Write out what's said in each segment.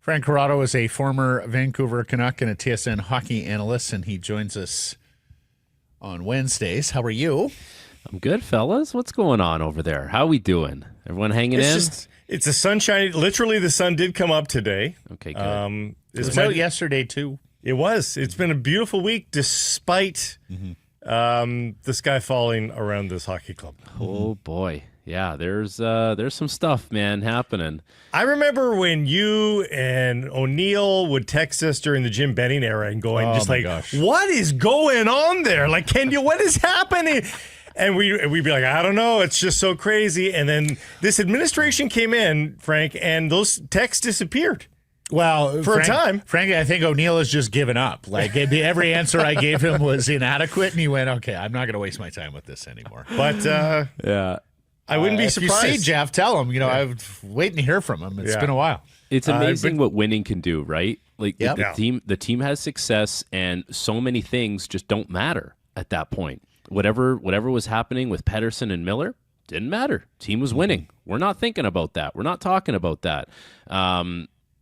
Frank Corrado is a former Vancouver Canuck and a TSN hockey analyst, and he joins us on Wednesdays. How are you? I'm good, fellas. What's going on over there? How we doing? Everyone hanging in? It's a sunshine. Literally, the sun did come up today. Okay, good. It was out yesterday, too. It was. It's been a beautiful week despite the sky falling around this hockey club. Oh, boy. Yeah, there's some stuff, man, happening. I remember when you and O'Neill would text us during the Jim Benning era and going what is going on there? Like, what is happening? And we'd be like, I don't know. It's just so crazy. And then this administration came in, Frank, and those texts disappeared. Well, for a time. Frankly, I think O'Neill has just given up. Like, every answer I gave him was inadequate, and he went, okay, I'm not going to waste my time with this anymore. But, yeah. I wouldn't be surprised. If you see Jeff, tell him. I'm waiting to hear from him. It's been a while. It's amazing what winning can do, right? Like the team has success, and so many things just don't matter at that point. Whatever was happening with Pettersson and Miller didn't matter. Team was winning. We're not thinking about that. We're not talking about that.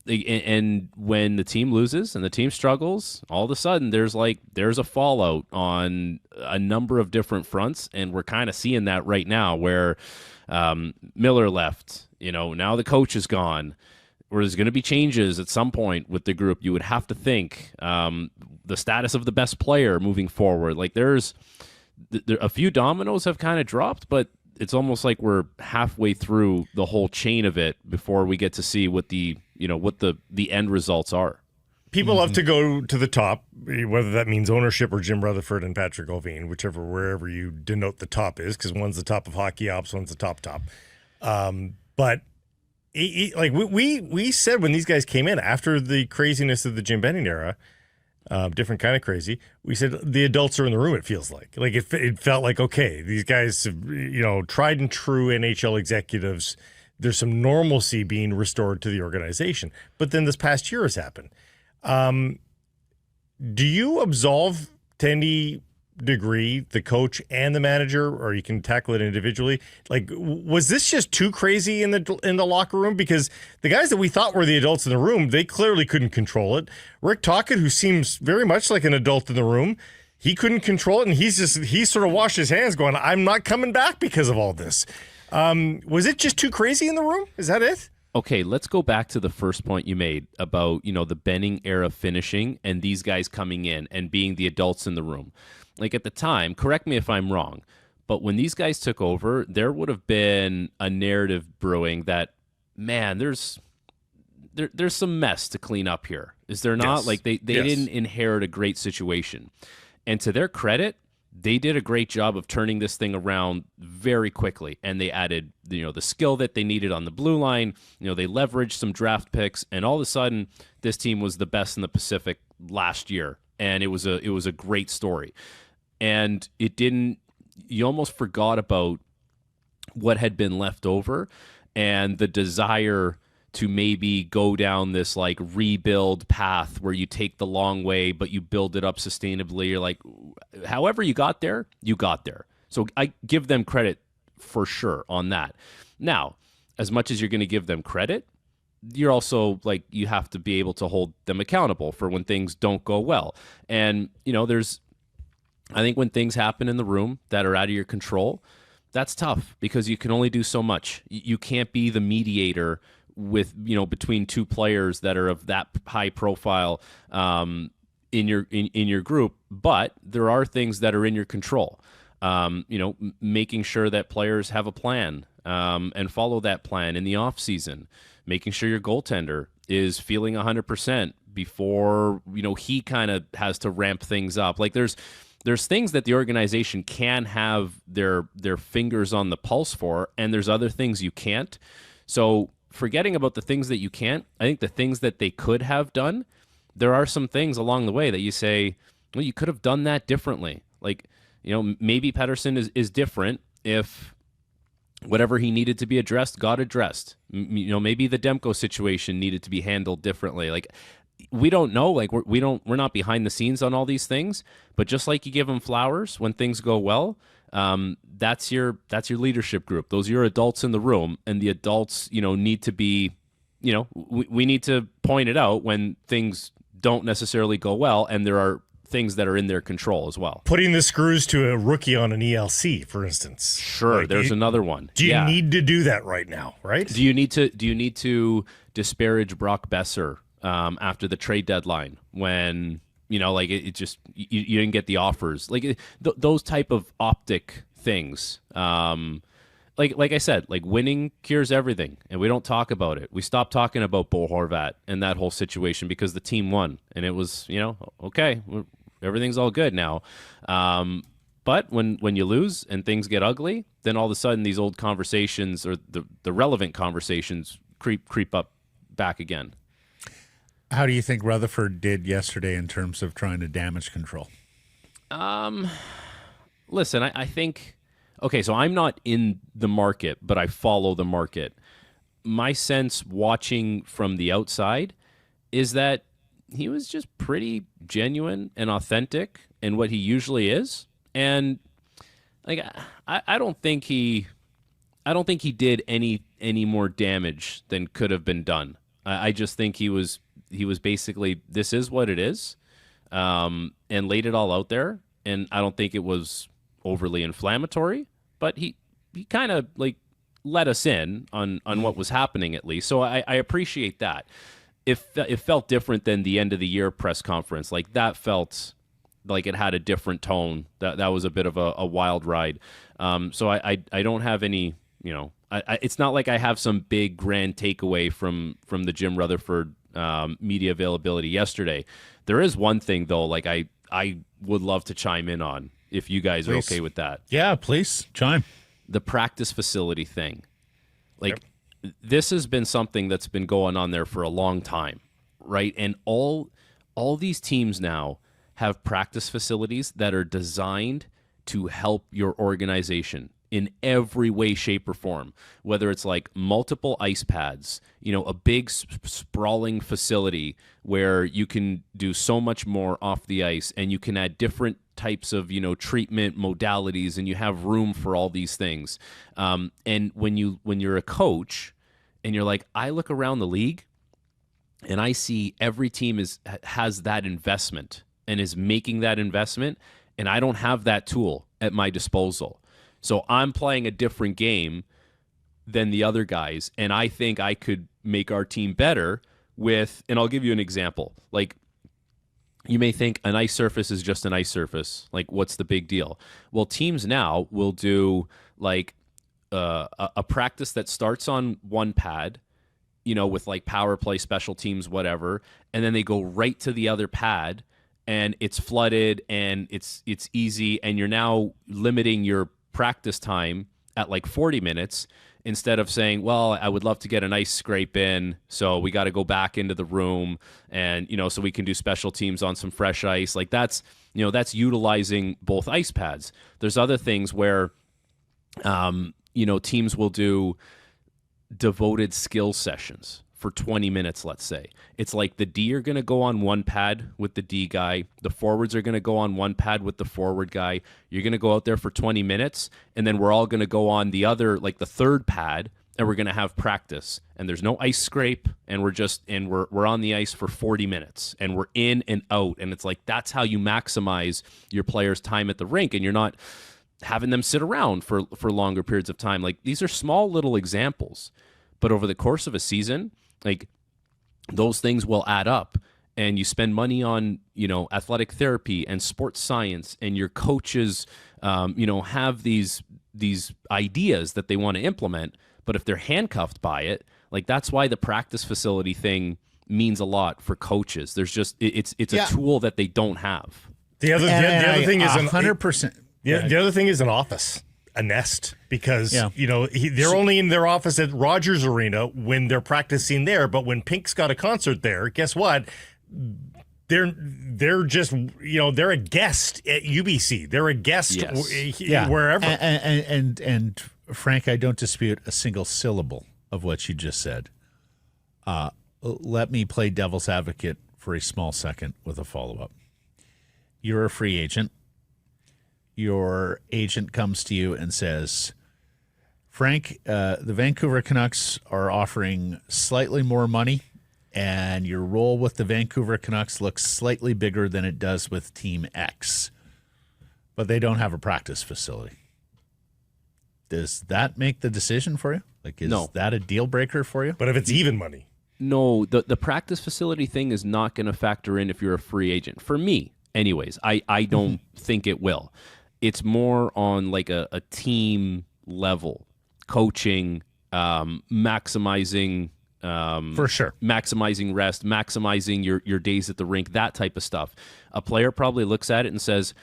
And when the team loses and the team struggles, all of a sudden there's a fallout on a number of different fronts, and we're kind of seeing that right now where Miller left. Now the coach is gone. Or there's going to be changes at some point with the group. You would have to think the status of the best player moving forward. Like there's a few dominoes have kind of dropped, but it's almost like we're halfway through the whole chain of it before we get to see what the end results are. People love to go to the top, whether that means ownership or Jim Rutherford and Patrick Oveen, wherever you denote the top is, because one's the top of hockey ops, one's the top. But we said when these guys came in after the craziness of the Jim Benning era, different kind of crazy. We said the adults are in the room. It feels like it felt like, okay, these guys, tried and true NHL executives. There's some normalcy being restored to the organization. But then this past year has happened. Do you absolve to any degree the coach and the manager, or you can tackle it individually? Like, was this just too crazy in the locker room? Because the guys that we thought were the adults in the room, they clearly couldn't control it. Rick Tocchet, who seems very much like an adult in the room, he couldn't control it, and he sort of washed his hands going, I'm not coming back because of all this. Was it just too crazy in the room? Is that it? Okay, let's go back to the first point you made about, the Benning era finishing and these guys coming in and being the adults in the room. Like at the time, correct me if I'm wrong, but when these guys took over, there would have been a narrative brewing that, man, there's some mess to clean up here. Is there not? Yes. Like they didn't inherit a great situation. And to their credit, they did a great job of turning this thing around very quickly, and they added, the skill that they needed on the blue line. They leveraged some draft picks, and all of a sudden, this team was the best in the Pacific last year, and it was a great story. And it didn't. You almost forgot about what had been left over, and the desire to maybe go down this like rebuild path where you take the long way, but you build it up sustainably. You're like, however you got there, you got there. So I give them credit for sure on that. Now, as much as you're going to give them credit, you're also like, you have to be able to hold them accountable for when things don't go well. And, I think when things happen in the room that are out of your control, that's tough because you can only do so much. You can't be the mediator with between two players that are of that high profile in your group, but there are things that are in your control. Making sure that players have a plan and follow that plan in the off season, making sure your goaltender is feeling 100% before he kind of has to ramp things up. Like there's things that the organization can have their fingers on the pulse for, and there's other things you can't. So forgetting about the things that you can't, I think the things that they could have done, there are some things along the way that you say, well, you could have done that differently. Like, maybe Pettersson is different if whatever he needed to be addressed got addressed. Maybe the Demko situation needed to be handled differently. Like, we don't know. Like, we're not behind the scenes on all these things. But just like you give them flowers when things go well, that's your leadership group. Those are your adults in the room, and the adults, need to be, we need to point it out when things don't necessarily go well, and there are things that are in their control as well. Putting the screws to a rookie on an ELC, for instance. Sure, there's another one. Do you need to do that right now, right? Do you need to disparage Brock Besser after the trade deadline when it just you didn't get the offers, those type of optic things. Like I said, winning cures everything, and we don't talk about it. We stopped talking about Bo Horvat and that whole situation because the team won, and it was okay, everything's all good now. But when you lose and things get ugly, then all of a sudden these old conversations or the relevant conversations creep up back again. How do you think Rutherford did yesterday in terms of trying to damage control? Listen, I think, okay, so I'm not in the market, but I follow the market. My sense watching from the outside is that he was just pretty genuine and authentic in what he usually is. And I don't think he did any more damage than could have been done. I just think he was basically, this is what it is, and laid it all out there. And I don't think it was overly inflammatory, but he kind of let us in on what was happening, at least. So I appreciate that. It felt different than the end of the year press conference. That felt like it had a different tone. That was a bit of a wild ride. So I don't have any, it's not like I have some big grand takeaway from the Jim Rutherford media availability yesterday. There is one thing though, I would love to chime in on, if you guys are okay with that. Yeah, please chime. The practice facility thing. Yep. This has been something that's been going on there for a long time, right? And all these teams now have practice facilities that are designed to help your organization in every way, shape, or form, whether it's multiple ice pads, a big sprawling facility where you can do so much more off the ice, and you can add different types of, treatment modalities, and you have room for all these things. And when you're a coach and you're I look around the league and I see every team has that investment and is making that investment, and I don't have that tool at my disposal. So I'm playing a different game than the other guys, and I think I could make our team better with, and I'll give you an example. You may think an ice surface is just an ice surface. What's the big deal? Well, teams now will do a practice that starts on one pad, with power play, special teams, whatever, and then they go right to the other pad, and it's flooded and it's easy, and you're now limiting your practice time at 40 minutes instead of saying, well, I would love to get an ice scrape in, so we got to go back into the room and, so we can do special teams on some fresh ice. That's utilizing both ice pads. There's other things where, teams will do devoted skill sessions for 20 minutes, let's say. It's the D are going to go on one pad with the D guy. The forwards are going to go on one pad with the forward guy. You're going to go out there for 20 minutes, and then we're all going to go on the other, the third pad, and we're going to have practice. And there's no ice scrape, and we're on the ice for 40 minutes, and we're in and out. And it's that's how you maximize your players' time at the rink, and you're not having them sit around for longer periods of time. These are small little examples, but over the course of a season, those things will add up, and you spend money on, athletic therapy and sports science, and your coaches, have these ideas that they want to implement, but if they're handcuffed by it, that's why the practice facility thing means a lot for coaches. There's just, it's a tool that they don't have. The other thing is 100%. The other thing is an office. A nest, because they're only in their office at Rogers Arena when they're practicing there. But when Pink's got a concert there, guess what? They're just they're a guest at UBC. They're a guest wherever. And Frank, I don't dispute a single syllable of what you just said. Let me play devil's advocate for a small second with a follow-up. You're a free agent. Your agent comes to you and says, Frank, the Vancouver Canucks are offering slightly more money, and your role with the Vancouver Canucks looks slightly bigger than it does with Team X, but they don't have a practice facility. Does that make the decision for you? Like, is No. that a deal breaker for you? But if it's even money. No, the practice facility thing is not going to factor in if you're a free agent. For me, anyways, I don't think it will. It's more on like a team level, coaching, maximizing For sure. maximizing rest, maximizing your days at the rink, that type of stuff. A player probably looks at it and says,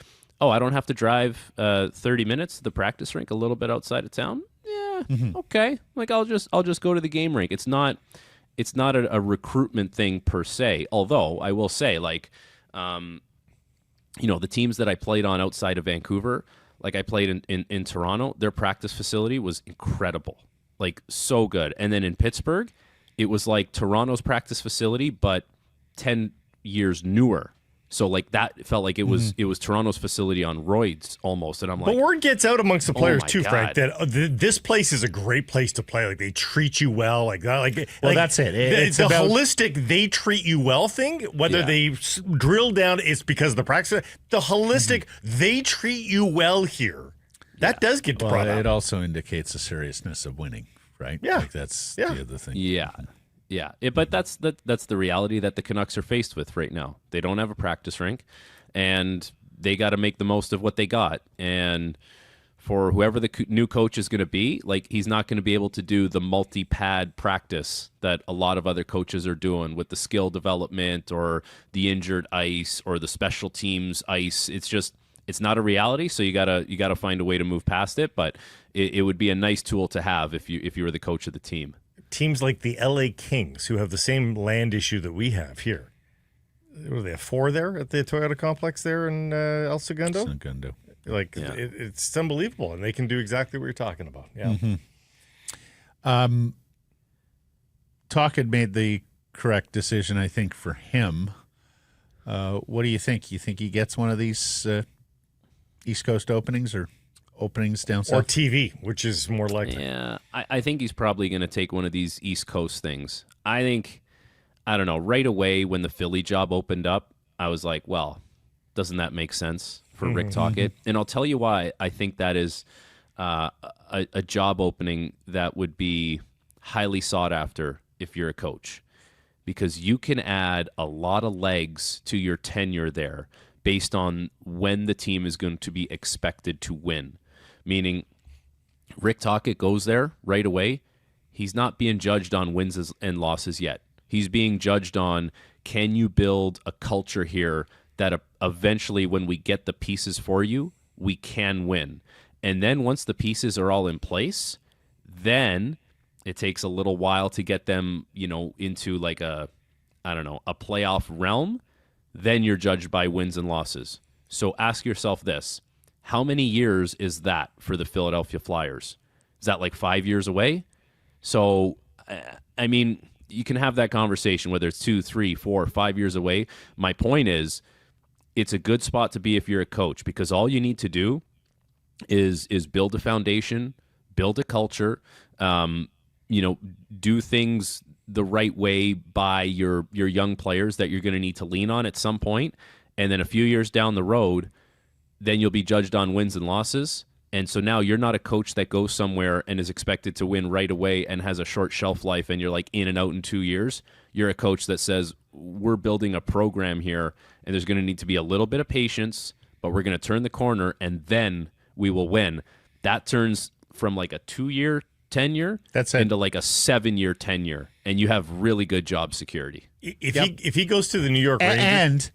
"Oh, I don't have to drive 30 minutes to the practice rink a little bit outside of town. Yeah, okay. Like I'll just go to the game rink." It's not a recruitment thing per se. Although I will say, like, the teams that I played on outside of Vancouver, like I played in Toronto, their practice facility was incredible, like so good. And then in Pittsburgh, it was like Toronto's practice facility, but 10 years newer. So like that felt like it was Toronto's facility on roids almost. And I'm like, But word gets out amongst the players my too, Frank, God. that this place is a great place to play. Like they treat you well. Like that. Well, that's it. It's the about- holistic "they treat you well" thing. Whether Yeah. they drill down, it's because of the practice. The holistic "they treat you well" here. That does get Well, brought it up. also indicates the seriousness of winning, right? Yeah. Like that's Yeah. the other thing. yeah. But that's the reality that the Canucks are faced with right now. They don't have a practice rink, and they got to make the most of what they got. And for whoever the new coach is going to be, like he's not going to be able to do the multi-pad practice that a lot of other coaches are doing with the skill development or the injured ice or the special teams ice. It's not a reality. So you gotta find a way to move past it. But it would be a nice tool to have if you were the coach of the team. Teams like the LA Kings, who have the same land issue that we have here. What are they, 4 there at the Toyota complex there in El Segundo? Segundo. Like, Yeah. it's unbelievable, and they can do exactly what you're talking about. Yeah. Talk had made the correct decision, I think, for him. What do you think? You think he gets one of these East Coast openings or openings down Or south? TV, which is more likely. Yeah, I think he's probably going to take one of these East Coast things. I don't know, right away when the Philly job opened up, I was like, well, doesn't that make sense for Rick Tocchet? And I'll tell you why I think that is a job opening that would be highly sought after if you're a coach. Because you can add a lot of legs to your tenure there based on when the team is going to be expected to win. Meaning, Rick Tocchet goes there right away. He's not being judged on wins and losses yet. He's being judged on, can you build a culture here that eventually when we get the pieces for you, we can win. And then once the pieces are all in place, then it takes a little while to get them, into like a playoff realm. Then you're judged by wins and losses. So ask yourself this. How many years is that for the Philadelphia Flyers? Is that like 5 years away? So, I mean, you can have that conversation, whether it's 2, 3, 4, 5 years away. My point is, it's a good spot to be if you're a coach, because all you need to do is build a foundation, build a culture, do things the right way by your young players that you're going to need to lean on at some point. And then a few years down the road, then you'll be judged on wins and losses. And so now you're not a coach that goes somewhere and is expected to win right away and has a short shelf life and you're like in and out in 2 years. You're a coach that says, we're building a program here and there's going to need to be a little bit of patience, but we're going to turn the corner and then we will win. That turns from like a 2-year tenure into like a 7-year tenure, and you have really good job security. If he goes to the New York Rangers, And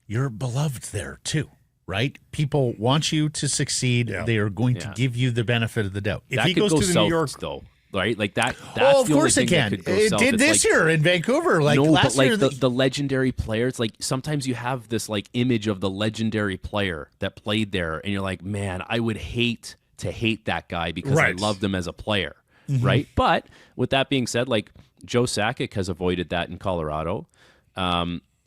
you're beloved there too, right? People want you to succeed. Yeah. They are going to give you the benefit of the doubt. if That he could goes go to the south, New York, though, right? Like that. That's Oh, of the only course it thing that can. could go It south. did It's this like, year in Vancouver. Like no, last but year, like the legendary players, like sometimes you have this like image of the legendary player that played there, and you're like, man, I would hate to hate that guy because I Right. loved him as a player, right? But with that being said, like Joe Sakic has avoided that in Colorado.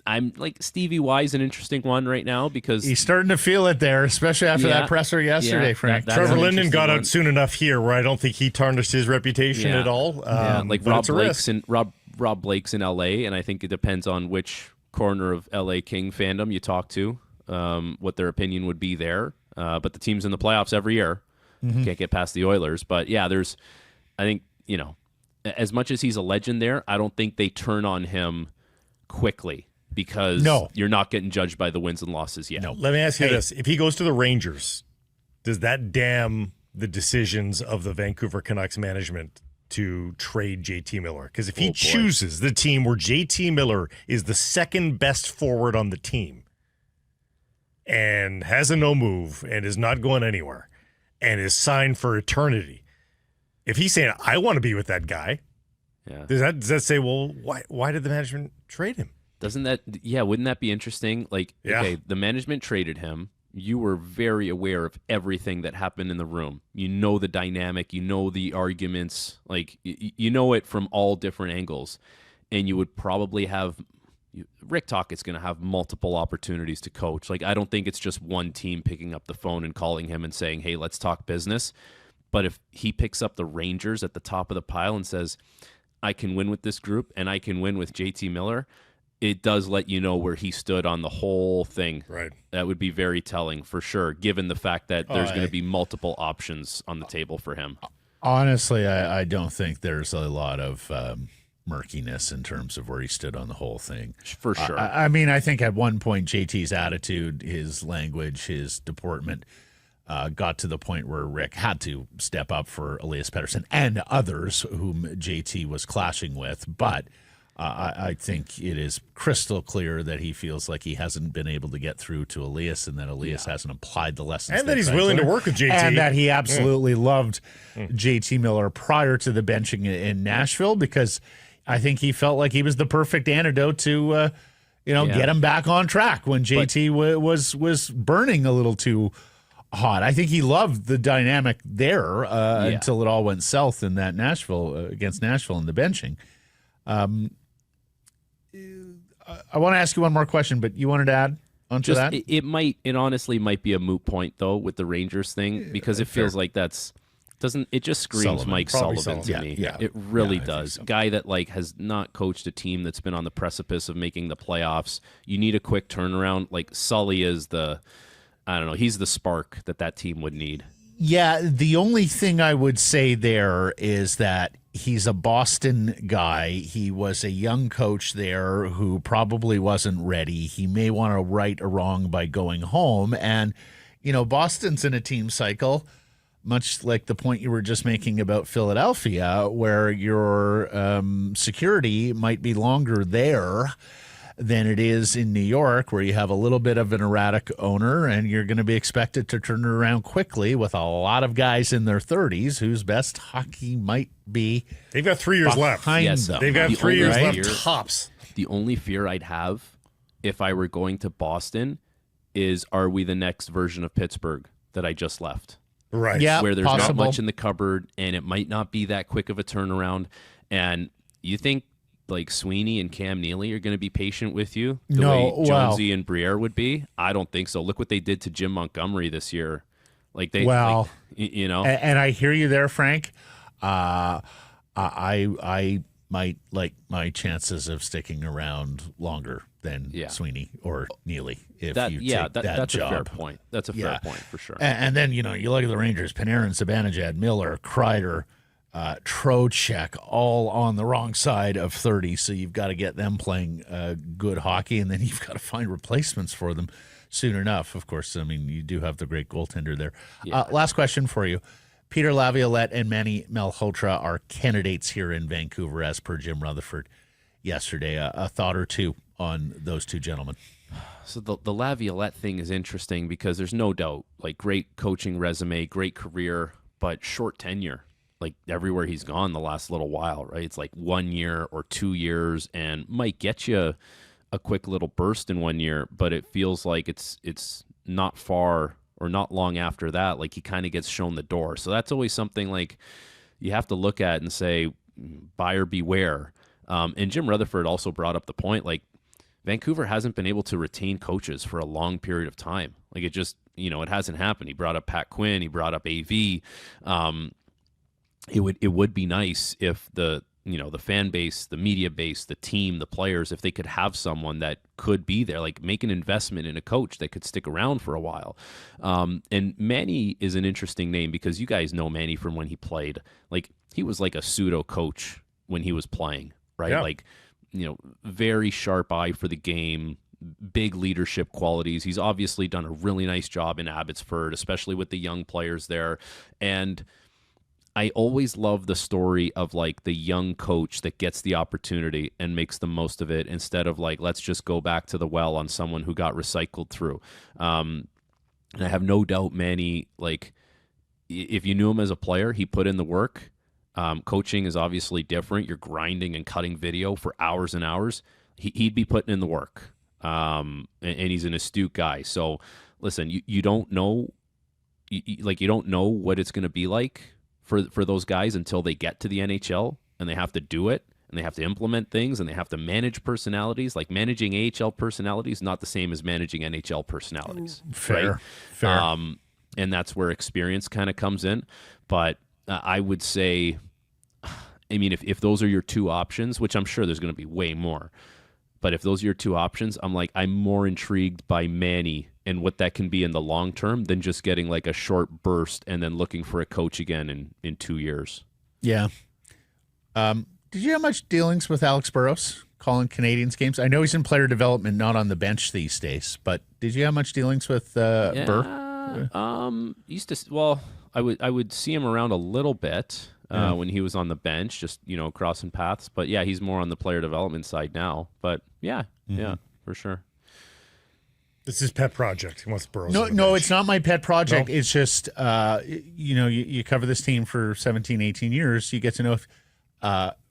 I'm like Stevie Y's an interesting one right now because He's starting to feel it there, especially after that presser yesterday, Frank. that's Trevor an Linden interesting got one. out soon enough here where I don't think he tarnished his reputation at all. Like but Rob it's a Blake's risk. in Rob Blake's in LA, and I think it depends on which corner of LA King fandom you talk to, what their opinion would be there. But the team's in the playoffs every year. Can't get past the Oilers. But yeah, I think, as much as he's a legend there, I don't think they turn on him quickly because you're not getting judged by the wins and losses yet. No. Let me ask you this. If he goes to the Rangers, does that damn the decisions of the Vancouver Canucks management to trade JT Miller? Because if he chooses the team where JT Miller is the second best forward on the team and has a no move and is not going anywhere and is signed for eternity, if he's saying, I want to be with that guy, does that say, well, why did the management trade him? Wouldn't that be interesting? Like, okay, the management traded him. You were very aware of everything that happened in the room. You know the dynamic, you know the arguments, like you know it from all different angles. And you would probably have Rick Tocchet's going to have multiple opportunities to coach. Like, I don't think it's just one team picking up the phone and calling him and saying, hey, let's talk business. But if he picks up the Rangers at the top of the pile and says, I can win with this group and I can win with JT Miller, it does let you know where he stood on the whole thing. Right. That would be very telling for sure, given the fact that there's going to be multiple options on the table for him. Honestly, I don't think there's a lot of murkiness in terms of where he stood on the whole thing. For sure. I mean, I think at one point JT's attitude, his language, his deportment got to the point where Rick had to step up for Elias Pettersson and others whom JT was clashing with. But I think it is crystal clear that he feels like he hasn't been able to get through to Elias and that Elias hasn't applied the lessons. And that he's willing to work with JT. And that he absolutely loved JT Miller prior to the benching in Nashville, because I think he felt like he was the perfect antidote to get him back on track when JT was burning a little too hot. I think he loved the dynamic there until it all went south in that against Nashville in the benching. I want to ask you one more question, but you wanted to add onto that? It honestly might be a moot point though with the Rangers thing, because it feels like it just screams Sullivan. Mike Sullivan to me. Yeah. It really does. So. Guy that has not coached a team that's been on the precipice of making the playoffs. You need a quick turnaround. Like Sully is he's the spark that team would need. Yeah, the only thing I would say there is that he's a Boston guy. He was a young coach there who probably wasn't ready. He may want to right a wrong by going home. And, Boston's in a team cycle, much like the point you were just making about Philadelphia, where your security might be longer there than it is in New York, where you have a little bit of an erratic owner and you're going to be expected to turn it around quickly with a lot of guys in their 30s whose best hockey might be. They've got 3 years left. Yes, They've got 3 years left tops. The only fear I'd have if I were going to Boston is, are we the next version of Pittsburgh that I just left? Right. Yeah, where there's possible. not much in the cupboard and it might not be that quick of a turnaround. And you think like Sweeney and Cam Neely are going to be patient with you the way Jonesy and Briere would be? I don't think so. Look what they did to Jim Montgomery this year. And I hear you there, Frank. I might like my chances of sticking around longer than Sweeney or Neely if you take that that's job. A fair point. That's a fair point for sure. And then, you look at the Rangers, Panarin, Zibanejad, Miller, Kreider, Trocheck, all on the wrong side of 30. So you've got to get them playing good hockey, and then you've got to find replacements for them soon enough. Of course, I mean, you do have the great goaltender there. Last question for you. Peter Laviolette and Manny Malhotra are candidates here in Vancouver, as per Jim Rutherford yesterday. A thought or two on those two gentlemen? So the Laviolette thing is interesting because there's no doubt, great coaching resume, great career, but short tenure. Everywhere he's gone the last little while, right? It's 1 year or 2 years and might get you a quick little burst in 1 year, but it feels like it's not far or not long after that. He kind of gets shown the door. So that's always something you have to look at and say, buyer beware. And Jim Rutherford also brought up the point, Vancouver hasn't been able to retain coaches for a long period of time. Like it just, it hasn't happened. He brought up Pat Quinn. He brought up AV. It would be nice if the fan base, the media base, the team, the players, if they could have someone that could be there, like make an investment in a coach that could stick around for a while. And Manny is an interesting name because you guys know Manny from when he played. Like he was like a pseudo coach when he was playing, right? Yeah. Like, very sharp eye for the game, big leadership qualities. He's obviously done a really nice job in Abbotsford, especially with the young players there. And I always love the story of like the young coach that gets the opportunity and makes the most of it instead of like, let's just go back to the well on someone who got recycled through. And I have no doubt Manny, like if you knew him as a player, he put in the work. Coaching is obviously different. You're grinding and cutting video for hours and hours. He'd be putting in the work. And he's an astute guy. So listen, you don't know, you don't know what it's going to be like for those guys until they get to the NHL and they have to do it and they have to implement things and they have to manage personalities. Like managing AHL personalities, not the same as managing NHL personalities. Fair, right? fair. And that's where experience kind of comes in. But I would say, if those are your two options, which I'm sure there's going to be way more, but if those are your two options, I'm more intrigued by Manny and what that can be in the long term than just getting like a short burst and then looking for a coach again in 2 years. Yeah. Did you have much dealings with Alex Burrows calling Canadians games? I know he's in player development, not on the bench these days, but did you have much dealings with Burr? I would see him around a little bit when he was on the bench, just crossing paths. But yeah, he's more on the player development side now. But yeah, for sure. This is pet project. He wants Burrows. No, it's not my pet project. No? It's just you cover this team for 17, 18 years. You get to know if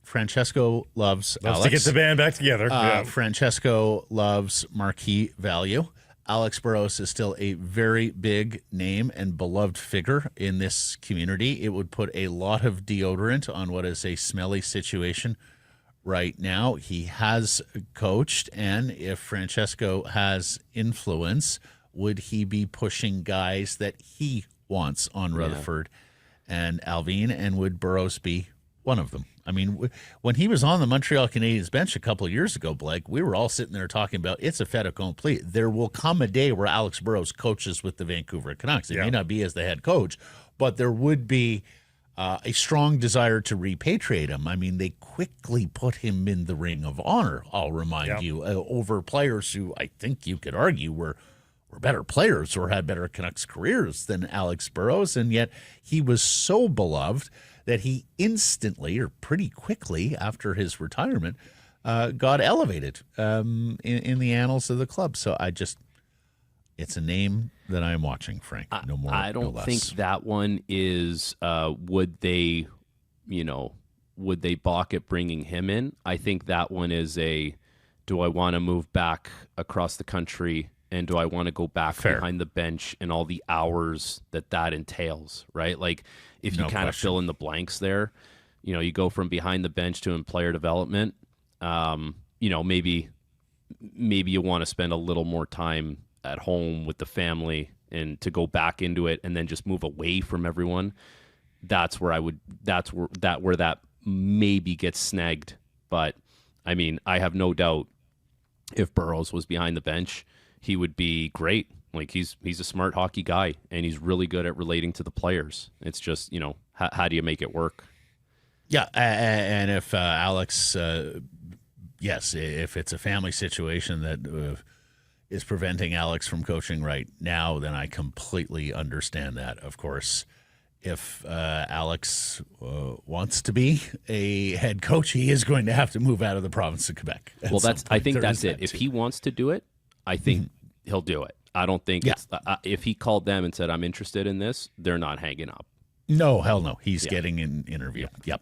Francesco loves Alex. to get the band back together. Francesco loves marquee value. Alex Burrows is still a very big name and beloved figure in this community. It would put a lot of deodorant on what is a smelly situation right now. He has coached, and if Francesco has influence, would he be pushing guys that he wants on Rutherford and Alvin, and would Burrows be one of them? I mean, when he was on the Montreal Canadiens bench a couple of years ago, Blake, we were all sitting there talking about it's a fait accompli. There will come a day where Alex Burrows coaches with the Vancouver Canucks. It may not be as the head coach, but there would be a strong desire to repatriate him. I mean, they quickly put him in the Ring of Honor, I'll remind you, over players who I think you could argue were better players or had better Canucks careers than Alex Burrows, and yet he was so beloved that he instantly, or pretty quickly after his retirement, got elevated in the annals of the club. So it's a name that I'm watching, Frank. No more, I don't no less. think that one is, would they balk at bringing him in? I think that one is do I want to move back across the country and do I want to go back behind the bench and all the hours that entails, right? Like if you kind of fill in the blanks there, you go from behind the bench to in player development, maybe you want to spend a little more time at home with the family and to go back into it and then just move away from everyone. That's where that maybe gets snagged. But I mean, I have no doubt if Burrows was behind the bench, he would be great. Like he's a smart hockey guy and he's really good at relating to the players. It's just, how do you make it work? Yeah. And if Alex, if it's a family situation that is preventing Alex from coaching right now, then I completely understand that. Of course, if Alex wants to be a head coach, he is going to have to move out of the province of Quebec. Well, I think that's it. If he wants to do it, I think he'll do it. I don't think it's if he called them and said, I'm interested in this, they're not hanging up. No, hell no. He's getting an interview. Yep.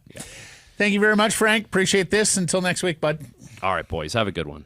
Thank you very much, Frank. Appreciate this. Until next week, bud. All right, boys. Have a good one.